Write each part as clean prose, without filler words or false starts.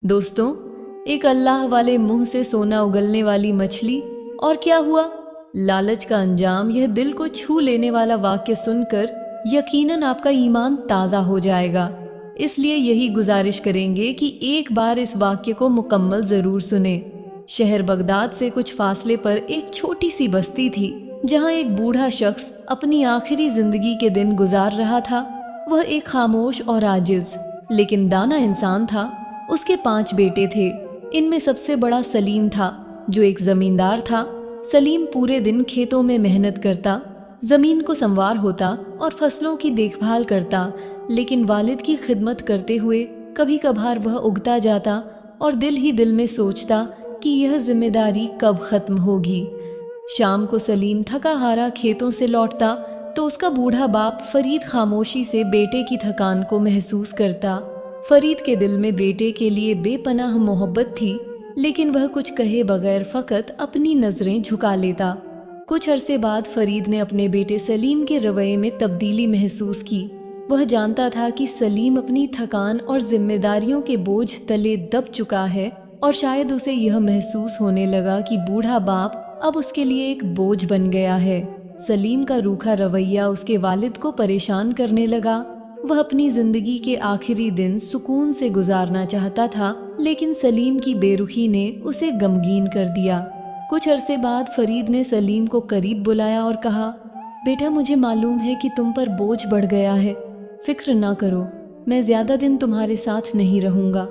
दोस्तों, एक अल्लाह वाले मुंह से सोना उगलने वाली मछली और क्या हुआ, लालच का अंजाम। यह दिल को छू लेने वाला वाक्य सुनकर यकीनन आपका ईमान ताज़ा हो जाएगा। इसलिए यही गुजारिश करेंगे कि एक बार इस वाक्य को मुकम्मल ज़रूर सुने। शहर बगदाद से कुछ फासले पर एक छोटी सी बस्ती थी, जहाँ एक बूढ़ा शख्स अपनी आखिरी जिंदगी के दिन गुजार रहा था। वह एक खामोश और आजिज लेकिन दाना इंसान था। उसके 5 बेटे थे। इनमें सबसे बड़ा सलीम था, जो एक जमींदार था। सलीम पूरे दिन खेतों में मेहनत करता, जमीन को संवार होता और फसलों की देखभाल करता, लेकिन वालिद की खिदमत करते हुए कभी कभार वह उगता जाता और दिल ही दिल में सोचता कि यह जिम्मेदारी कब खत्म होगी। शाम को सलीम थका हारा खेतों से लौटता तो उसका बूढ़ा बाप फरीद खामोशी से बेटे की थकान को महसूस करता। फरीद के दिल में बेटे के लिए बेपनाह मोहब्बत थी, लेकिन वह कुछ कहे बगैर फकत अपनी नजरें झुका लेता। कुछ अरसे बाद फरीद ने अपने बेटे सलीम के रवैये में तब्दीली महसूस की। वह जानता था कि सलीम अपनी थकान और जिम्मेदारियों के बोझ तले दब चुका है, और शायद उसे यह महसूस होने लगा कि बूढ़ा बाप अब उसके लिए एक बोझ बन गया है। सलीम का रूखा रवैया उसके वालिद को परेशान करने लगा। वह अपनी जिंदगी के आखिरी दिन सुकून से गुजारना चाहता था, लेकिन सलीम की बेरुखी ने उसे गमगीन कर दिया। कुछ अरसे बाद फरीद ने सलीम को करीब बुलाया और कहा, बेटा, मुझे मालूम है कि तुम पर बोझ बढ़ गया है। फिक्र ना करो, मैं ज्यादा दिन तुम्हारे साथ नहीं रहूंगा।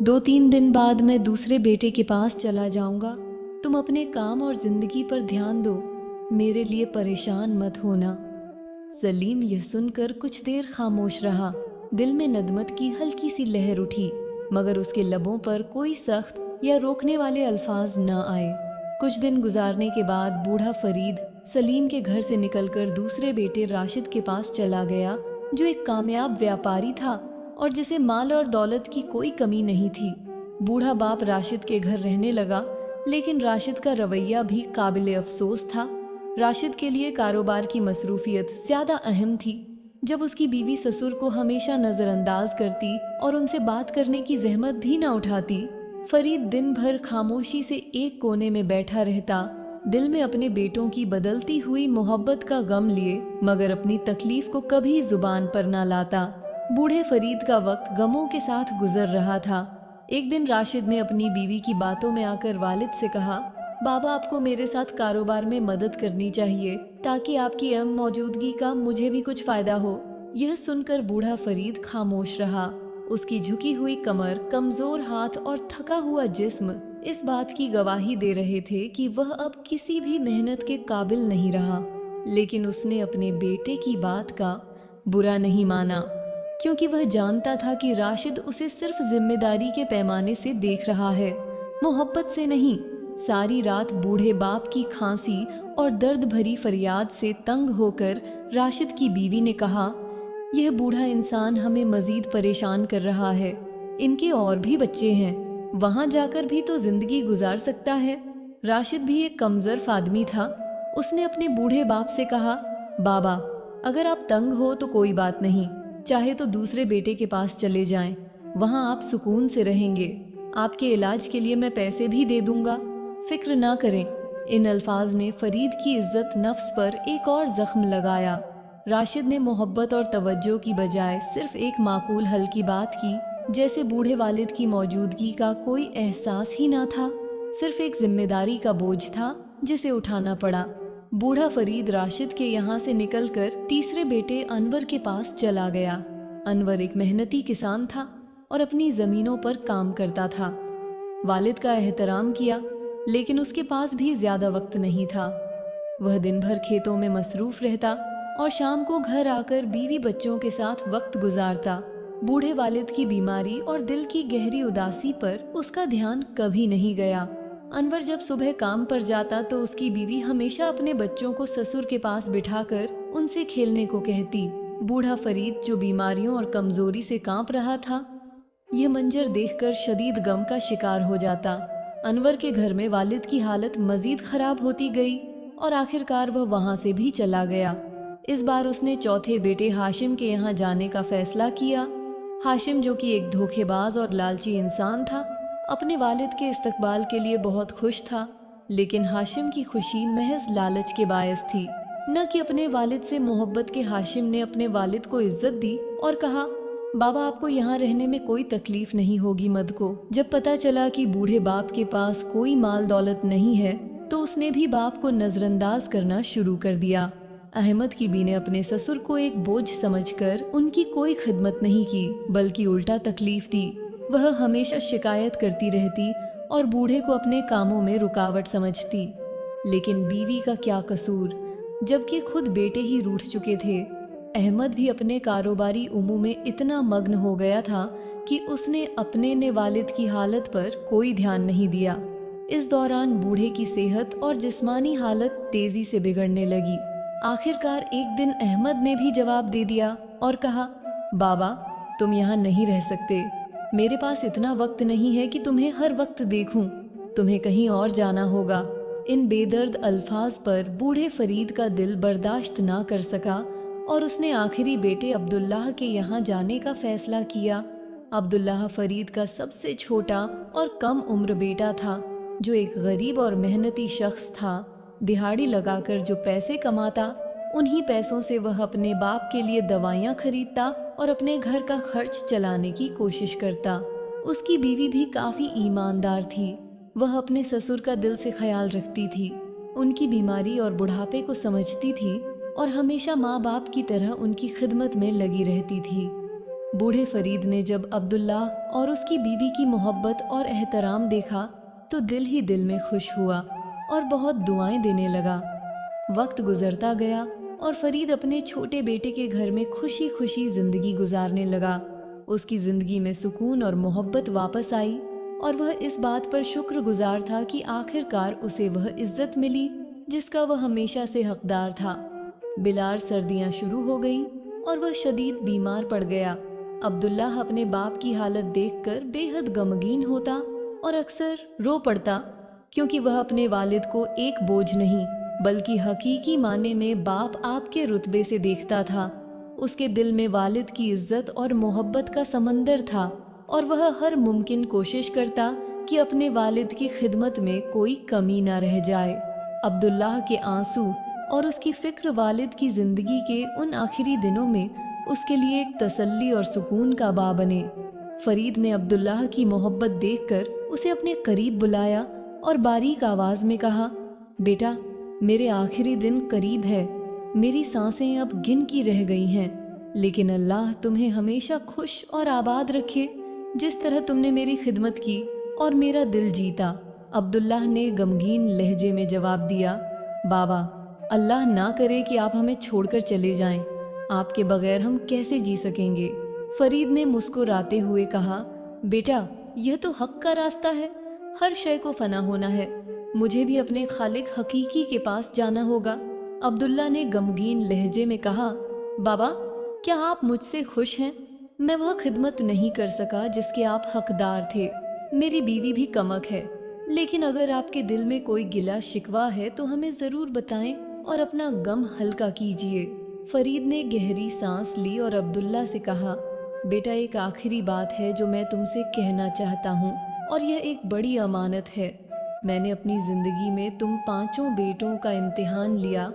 2-3 दिन बाद मैं दूसरे बेटे के पास चला जाऊंगा। तुम अपने काम और जिंदगी पर ध्यान दो, मेरे लिए परेशान मत होना। सलीम यह सुनकर कुछ देर खामोश रहा। दिल में नदमत की हल्की सी लहर उठी, मगर उसके लबों पर कोई सख्त या रोकने वाले अल्फाज न आए। कुछ दिन गुजारने के बाद बूढ़ा फरीद सलीम के घर से निकलकर दूसरे बेटे राशिद के पास चला गया, जो एक कामयाब व्यापारी था और जिसे माल और दौलत की कोई कमी नहीं थी। बूढ़ा बाप राशिद के घर रहने लगा, लेकिन राशिद का रवैया भी काबिल अफसोस था। राशिद के लिए कारोबार की मसरूफियत ज्यादा अहम थी। जब उसकी बीवी ससुर को हमेशा नजरअंदाज करती और उनसे बात करने की जहमत भी न उठाती, फरीद दिन भर खामोशी से एक कोने में बैठा रहता, दिल में अपने बेटों की बदलती हुई मोहब्बत का गम लिए, मगर अपनी तकलीफ को कभी जुबान पर न लाता। बूढ़े फरीद का वक्त गमों के साथ गुजर रहा था। एक दिन राशिद ने अपनी बीवी की बातों में आकर वालिद से कहा, बाबा, आपको मेरे साथ कारोबार में मदद करनी चाहिए, ताकि आपकी अहम मौजूदगी का मुझे भी कुछ फायदा हो। यह सुनकर बूढ़ा फरीद खामोश रहा। उसकी झुकी हुई कमर, कमजोर हाथ और थका हुआ जिस्म इस बात की गवाही दे रहे थे कि वह अब किसी भी मेहनत के काबिल नहीं रहा। लेकिन उसने अपने बेटे की बात का बुरा नहीं माना, क्योंकि वह जानता था कि राशिद उसे सिर्फ जिम्मेदारी के पैमाने से देख रहा है, मोहब्बत से नहीं। सारी रात बूढ़े बाप की खांसी और दर्द भरी फरियाद से तंग होकर राशिद की बीवी ने कहा, यह बूढ़ा इंसान हमें मजीद परेशान कर रहा है। इनके और भी बच्चे हैं, वहां जाकर भी तो जिंदगी गुजार सकता है। राशिद भी एक कमजोर आदमी था। उसने अपने बूढ़े बाप से कहा, बाबा, अगर आप तंग हो तो कोई बात नहीं, चाहे तो दूसरे बेटे के पास चले जाएं, वहां आप सुकून से रहेंगे। आपके इलाज के लिए मैं पैसे भी दे दूंगा, फिक्र ना करें। इन अल्फाज ने फरीद की इज्जत नफ्स पर एक और जख्म लगाया। राशिद ने मोहब्बत और तवज्जो की बजाय सिर्फ एक माकूल हल की बात की, जैसे बूढ़े वालिद की मौजूदगी का कोई एहसास ही ना था, सिर्फ एक जिम्मेदारी का बोझ था जिसे उठाना पड़ा। बूढ़ा फरीद राशिद के यहाँ से निकलकर तीसरे बेटे अनवर के पास चला गया। अनवर एक मेहनती किसान था और अपनी जमीनों पर काम करता था। वालिद का एहतराम किया, लेकिन उसके पास भी ज्यादा वक्त नहीं था। वह दिन भर खेतों में मसरूफ रहता और शाम को घर आकर बीवी बच्चों के साथ वक्त गुजारता। बूढ़े वालिद की बीमारी और दिल की गहरी उदासी पर उसका ध्यान कभी नहीं गया। अनवर जब सुबह काम पर जाता तो उसकी बीवी हमेशा अपने बच्चों को ससुर के पास बिठाकर उनसे खेलने को कहती। बूढ़ा फरीद, जो बीमारियों और कमजोरी से कांप रहा था, यह मंजर देखकर शदीद गम का शिकार हो जाता। अनवर के घर में वालिद की हालत मजीद खराब होती गई और आखिरकार वह वहां से भी चला गया। इस बार उसने चौथे बेटे हाशिम के यहाँ जाने का फैसला किया। हाशिम, जो कि एक धोखेबाज और लालची इंसान था, अपने वालिद के इस्तकबाल के लिए बहुत खुश था, लेकिन हाशिम की खुशी महज लालच के बायस थी, न कि अपने वालिद से मोहब्बत के। हाशिम ने अपने वालिद को इज्जत दी और कहा, बाबा आपको यहाँ रहने में कोई तकलीफ नहीं होगी। मद को जब पता चला कि बूढ़े बाप के पास कोई माल दौलत नहीं है तो उसने भी बाप को नजरअंदाज करना शुरू कर दिया। अहमद की बी ने अपने ससुर को एक बोझ समझकर उनकी कोई खिदमत नहीं की, बल्कि उल्टा तकलीफ दी। वह हमेशा शिकायत करती रहती और बूढ़े को अपने कामों में रुकावट समझती। लेकिन बीवी का क्या कसूर, जबकि खुद बेटे ही रूठ चुके थे। अहमद भी अपने कारोबारी उमूर में इतना मग्न हो गया था कि उसने अपने ने वालिद की हालत पर कोई ध्यान नहीं दिया। इस दौरान बूढ़े की सेहत और जिस्मानी हालत तेजी से बिगड़ने लगी। आखिरकार एक दिन अहमद ने भी जवाब दे दिया और कहा, बाबा तुम यहाँ नहीं रह सकते। मेरे पास इतना वक्त नहीं है कि तुम्हें हर वक्त देखूं। तुम्हें कहीं और जाना होगा। इन बेदर्द अल्फाज पर बूढ़े फरीद का दिल बर्दाश्त ना कर सका और उसने आखिरी बेटे अब्दुल्लाह के यहाँ जाने का फैसला किया। अब्दुल्लाह फरीद का सबसे छोटा और कम उम्र बेटा था, जो एक गरीब और मेहनती शख्स था। दिहाड़ी लगाकर जो पैसे कमाता, उन्हीं पैसों से वह अपने बाप के लिए दवाइयाँ खरीदता और अपने घर का खर्च चलाने की कोशिश करता। उसकी बीवी भी काफ़ी ईमानदार थी। वह अपने ससुर का दिल से ख्याल रखती थी, उनकी बीमारी और बुढ़ापे को समझती थी और हमेशा माँ बाप की तरह उनकी खिदमत में लगी रहती थी। बूढ़े फरीद ने जब अब्दुल्लाह और उसकी बीवी की मोहब्बत और एहतराम देखा तो दिल ही दिल में खुश हुआ और बहुत दुआएं देने लगा। वक्त गुजरता गया और फरीद अपने छोटे बेटे के घर में खुशी खुशी जिंदगी गुजारने लगा। उसकी जिंदगी में सुकून और मोहब्बत वापस आई और वह इस बात पर शुक्रगुजार था कि आखिरकार उसे वह इज्जत मिली जिसका वह हमेशा से हकदार था। बिलार सर्दियां शुरू हो गईं और वह शदीद बीमार पड़ गया। अब्दुल्लाह अपने बाप की हालत देखकर बेहद गमगीन होता और अक्सर रो पड़ता, क्योंकि वह अपने वालिद को एक बोझ नहीं बल्कि हकीकी माने में बाप आपके रुतबे से देखता था। उसके दिल में वालिद की इज्जत और मोहब्बत का समंदर था और वह हर मुमकिन कोशिश करता कि अपने वालिद की खिदमत में कोई कमी ना रह जाए। अब्दुल्लाह के आंसू और उसकी फिक्र वालिद की जिंदगी के उन आखिरी दिनों में उसके लिए एक तसल्ली और सुकून का बा बने। फरीद ने अब्दुल्लाह की मोहब्बत देखकर उसे अपने करीब बुलाया और बारीक आवाज में कहा, बेटा मेरे आखिरी दिन करीब है। मेरी सांसें अब गिन की रह गई हैं, लेकिन अल्लाह तुम्हें हमेशा खुश और आबाद रखे जिस तरह तुमने मेरी खिदमत की और मेरा दिल जीता। अब्दुल्लाह ने गमगीन लहजे में जवाब दिया, बाबा अल्लाह ना करे कि आप हमें छोड़कर चले जाएं। आपके बगैर हम कैसे जी सकेंगे। फरीद ने मुस्कुराते हुए कहा, बेटा यह तो हक का रास्ता है। हर शय को फना होना है। मुझे भी अपने खालिक हकीकी के पास जाना होगा। अब्दुल्ला ने गमगीन लहजे में कहा, बाबा क्या आप मुझसे खुश हैं? मैं वह खिदमत नहीं कर सका जिसके आप हकदार थे। मेरी बीवी भी कमक है, लेकिन अगर आपके दिल में कोई गिला शिकवा है तो हमें ज़रूर बताएं और अपना गम हल्का कीजिए। फरीद ने गहरी सांस ली और अब्दुल्ला से कहा, बेटा एक आखिरी बात है जो मैं तुमसे कहना चाहता हूँ और यह एक बड़ी अमानत है। मैंने अपनी ज़िंदगी में तुम 5 बेटों का इम्तिहान लिया,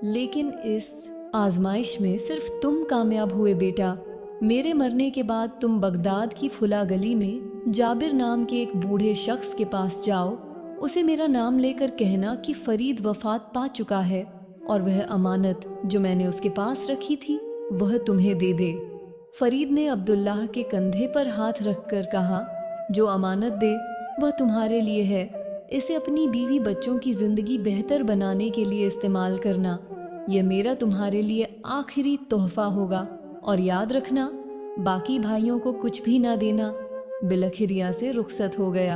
लेकिन इस आजमाइश में सिर्फ तुम कामयाब हुए बेटा। मेरे मरने के बाद तुम बगदाद की फुला गली में जाबिर नाम के एक बूढ़े शख्स के पास जाओ। उसे मेरा नाम लेकर कहना कि फरीद वफात पा चुका है और वह अमानत जो मैंने उसके पास रखी थी वह तुम्हें दे दे। फरीद ने अब्दुल्लाह के कंधे पर हाथ रखकर कहा, जो अमानत दे वह तुम्हारे लिए है। इसे अपनी बीवी बच्चों की ज़िंदगी बेहतर बनाने के लिए इस्तेमाल करना। यह मेरा तुम्हारे लिए आखिरी तोहफा होगा और याद रखना बाकी भाइयों को कुछ भी ना देना। बिलखिरिया से रुखसत हो गया।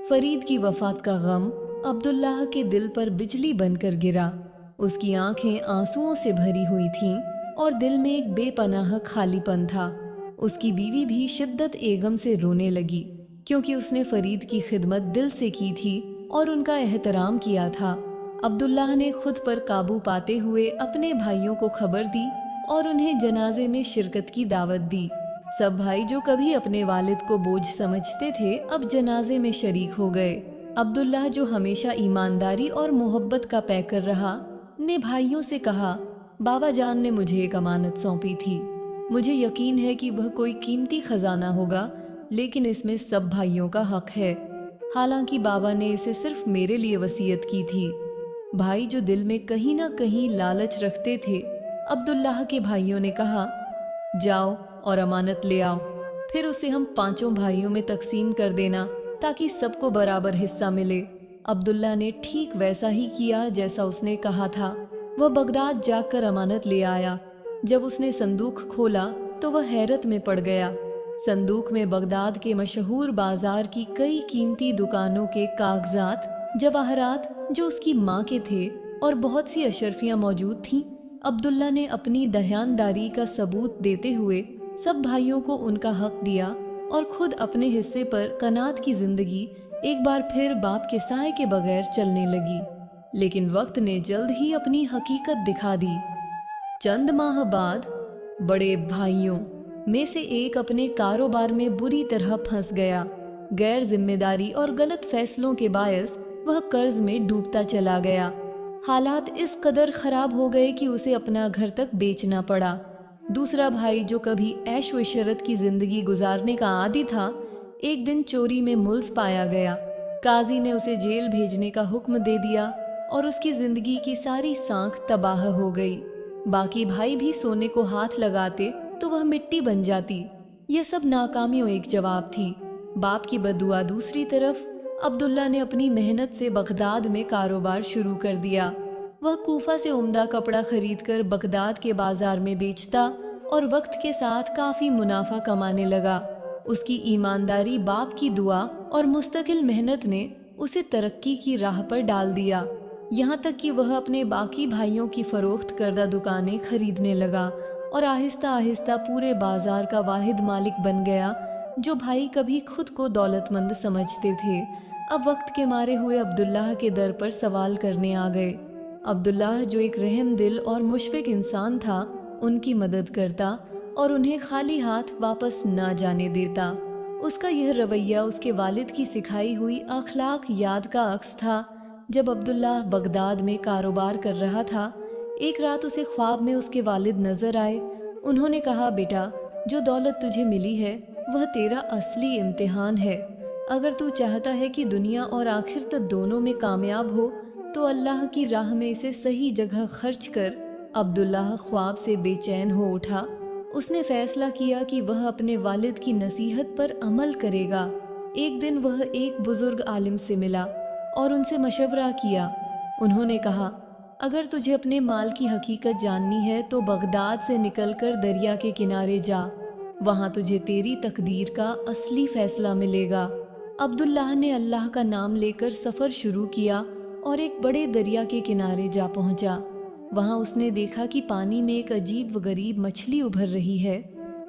फरीद की वफात का गम अब्दुल्लाह के दिल पर बिजली बनकर गिरा। उसकी आंखें आंसुओं से भरी हुई थीं और दिल में एक बेपनाह खालीपन था। उसकी बीवी भी शिद्दत एगम से रोने लगी, क्योंकि उसने फरीद की खिदमत दिल से की थी और उनका एहतराम किया था। अब्दुल्लाह ने खुद पर काबू पाते हुए अपने भाइयों को खबर दी और उन्हें जनाजे में शिरकत की दावत दी। सब भाई जो कभी अपने वालिद को बोझ समझते थे अब जनाजे में शरीक हो गए। अब्दुल्लाह जो हमेशा ईमानदारी और मोहब्बत का पैकर रहा ने भाइयों से कहा, बाबा जान ने मुझे एक अमानत सौंपी थी। मुझे यकीन है कि वह कोई कीमती खजाना होगा, लेकिन इसमें सब भाइयों का हक है। हालांकि बाबा ने इसे सिर्फ मेरे लिए वसीयत की थी। भाई जो दिल में कहीं ना कहीं लालच रखते थे, अब्दुल्लाह के भाइयों ने कहा, जाओ और अमानत ले आओ, फिर उसे हम पांचों भाइयों में तकसीम कर देना ताकि सबको बराबर हिस्सा मिले। अब्दुल्ला ने ठीक वैसा ही किया जैसा उसने कहा था। वह बगदाद जाकर अमानत ले आया। जब उसने संदूक खोला तो वह हैरत में पड़ गया। संदूक में बगदाद के मशहूर बाजार की कई कीमती दुकानों के कागजात, जवाहरात जो उसकी माँ के थे और बहुत सी अशरफियाँ मौजूद थीं। अब्दुल्ला ने अपनी दयानदारी का सबूत देते हुए सब भाइयों को उनका हक दिया और खुद अपने हिस्से पर कनात की जिंदगी एक बार फिर बाप के साए के बगैर चलने लगी। लेकिन वक्त ने जल्द ही अपनी हकीकत दिखा दी। चंद माह बाद बड़े भाइयों में से एक अपने कारोबार में बुरी तरह फंस गया। गैर जिम्मेदारी और गलत फैसलों के बायस वह कर्ज में डूबता चला गया। हालात इस कदर खराब हो गए कि उसे अपना घर तक बेचना पड़ा। दूसरा भाई जो कभी ऐश व इशरत की जिंदगी गुजारने का आदी था, एक दिन चोरी में मुल्ज़ पाया गया। काजी ने उसे जेल भेजने का हुक्म दे दिया और उसकी जिंदगी की सारी साख तबाह हो गई। बाकी भाई भी सोने को हाथ लगाते तो वह मिट्टी बन जाती। यह सब नाकामियों एक जवाब थी। बाप की बदुआ दूसरी तरफ। अब्दुल्ला ने अपनी मेहनत से बगदाद में कारोबार शुरू कर दिया। वह कूफा से उम्दा कपड़ा खरीदकर बगदाद के बाजार में बेचता और वक्त के साथ काफी मुनाफा कमाने लगा। उसकी ईमानदारी, बाप की दुआ और मुस्तकिल मेहनत ने उसे तरक्की की राह पर डाल दिया। यहाँ तक कि वह अपने बाकी भाइयों की फरोख्त करदा दुकानें खरीदने लगा और आहिस्ता आहिस्ता पूरे बाजार का वाहिद मालिक बन गया। जो भाई कभी खुद को दौलतमंद समझते थे, अब वक्त के मारे हुए अब्दुल्लाह के दर पर सवाल करने आ गए। अब्दुल्लाह जो एक रहम दिल और मुशफिक इंसान था, उनकी मदद करता और उन्हें खाली हाथ वापस ना जाने देता। उसका यह रवैया उसके वालिद की सिखाई हुई अखलाक याद का अक्स था। जब अब्दुल्लाह बगदाद में कारोबार कर रहा था, एक रात उसे ख्वाब में उसके वालिद नजर आए। उन्होंने कहा, बेटा, जो दौलत तुझे मिली है वह तेरा असली इम्तिहान है। अगर तू चाहता है कि दुनिया और आखिरत दोनों में कामयाब हो तो अल्लाह की राह में इसे सही जगह खर्च कर। अब्दुल्लाह ख्वाब से बेचैन हो उठा। उसने फैसला किया कि वह अपने वालिद की नसीहत पर अमल करेगा। एक दिन वह एक बुजुर्ग आलिम से मिला और उनसे मशवरा किया। उन्होंने कहा, अगर तुझे अपने माल की हकीकत जाननी है तो बगदाद से निकलकर दरिया के किनारे जा। वहाँ तुझे तेरी तकदीर का असली फैसला मिलेगा। अब्दुल्लाह ने अल्लाह का नाम लेकर सफ़र शुरू किया और एक बड़े दरिया के किनारे जा पहुंचा। वहां उसने देखा कि पानी में एक अजीब व गरीब मछली उभर रही है।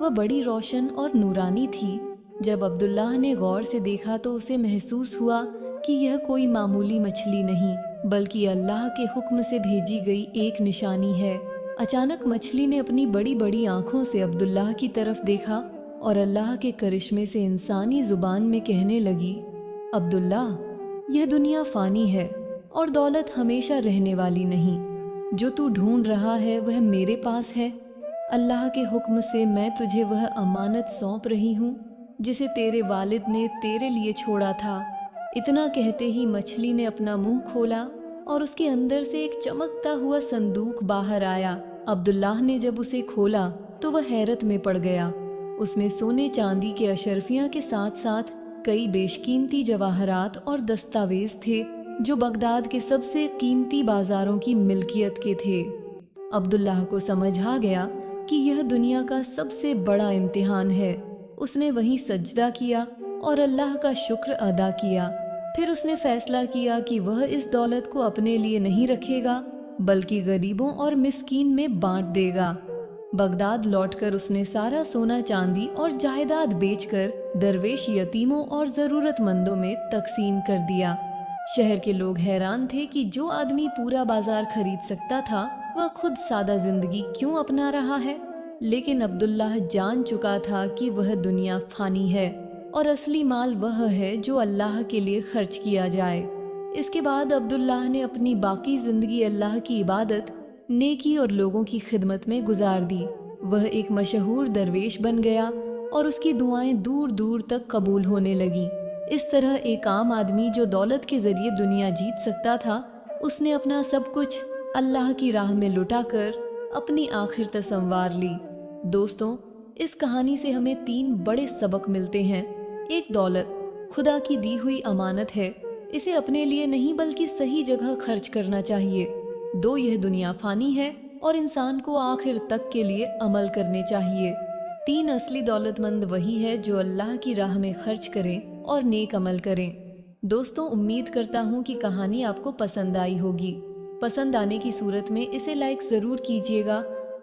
वह बड़ी रोशन और नूरानी थी। जब अब्दुल्लाह ने गौर से देखा तो उसे महसूस हुआ कि यह कोई मामूली मछली नहीं, बल्कि अल्लाह के हुक्म से भेजी गई एक निशानी है। अचानक मछली ने अपनी बड़ी बड़ी आंखों से अब्दुल्लाह की तरफ देखा और अल्लाह के करिश्मे से इंसानी जुबान में कहने लगी, अब्दुल्लाह, यह दुनिया फानी है और दौलत हमेशा रहने वाली नहीं। जो तू ढूंढ रहा है वह मेरे पास है। अल्लाह के हुक्म से मैं तुझे वह अमानत सौंप रही हूँ जिसे तेरे वालिद ने तेरे लिए छोड़ा था। इतना कहते ही मछली ने अपना मुंह खोला और उसके अंदर से एक चमकता हुआ संदूक बाहर आया। अब्दुल्लाह ने जब उसे खोला तो वह हैरत में पड़ गया। उसमें सोने चांदी के अशरफियाँ के साथ साथ कई बेशकीमती जवाहरात और दस्तावेज थे जो बगदाद के सबसे कीमती बाजारों की मिल्कियत के थे। अब्दुल्लाह को समझ आ गया कि यह दुनिया का सबसे बड़ा इम्तिहान है। उसने वहीं सजदा किया और अल्लाह का शुक्र अदा किया। फिर उसने फैसला किया कि वह इस दौलत को अपने लिए नहीं रखेगा बल्कि गरीबों और मिस्कीन में बांट देगा। बगदाद लौटकर उसने सारा सोना चांदी और जायदाद बेचकर दरवेश, यतीमों और ज़रूरतमंदों में तकसीम कर दिया। शहर के लोग हैरान थे कि जो आदमी पूरा बाजार खरीद सकता था वह खुद सादा जिंदगी क्यों अपना रहा है। लेकिन अब्दुल्लाह जान चुका था कि वह दुनिया फानी है और असली माल वह है जो अल्लाह के लिए खर्च किया जाए। इसके बाद अब्दुल्लाह ने अपनी बाकी ज़िंदगी अल्लाह की इबादत, नेकी और लोगों की खिदमत में गुजार दी। वह एक मशहूर दरवेश बन गया और उसकी दुआएं दूर दूर तक कबूल होने लगीं। इस तरह एक आम आदमी जो दौलत के ज़रिए दुनिया जीत सकता था, उसने अपना सब कुछ अल्लाह की राह में लुटाकर अपनी आखिर तक संवार ली। दोस्तों, इस कहानी से हमें 3 बड़े सबक मिलते हैं। एक, दौलत खुदा की दी हुई अमानत है, इसे अपने लिए नहीं बल्कि सही जगह खर्च करना चाहिए। 2, यह दुनिया फानी है और इंसान को आखिर तक के लिए अमल करने चाहिए। 3, असली दौलतमंद वही है जो अल्लाह की राह में खर्च करें और नेक अमल करें। दोस्तों, उम्मीद करता हूँ कि कहानी आपको पसंद आई होगी। पसंद आने की सूरत में इसे लाइक ज़रूर कीजिएगा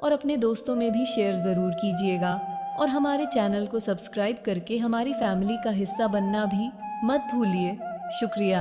और अपने दोस्तों में भी शेयर ज़रूर कीजिएगा और हमारे चैनल को सब्सक्राइब करके हमारी फैमिली का हिस्सा बनना भी मत भूलिए। शुक्रिया।